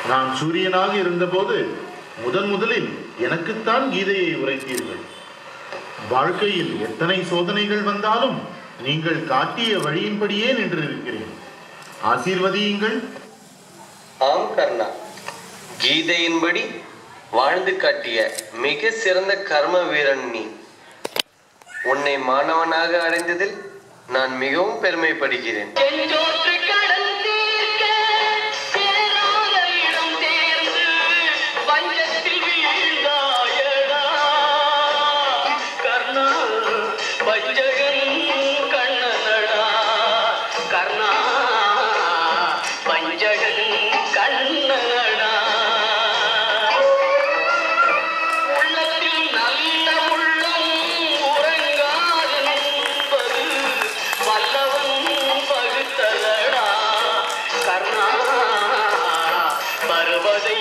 நான் சூரியனாக இருந்தபோது முதலில் எனக்குத்தான் கீதையை உரைத்தீர்கள். வாழ்க்கையில் எத்தனை சோதனைகள் வந்தாலும் நீங்கள் காட்டிய வழியின்படியே நின்றிருக்கிறேன். ஆசீர்வதியுங்கள். ஆம் கர்ணா, கீதையின்படி வாழ்ந்து காட்டிய மிக சிறந்த கர்ம வீரன் நீ. உன்னை மாணவனாக அடைந்ததில் நான் மிகவும் பெருமைப்படுகிறேன். பருவதை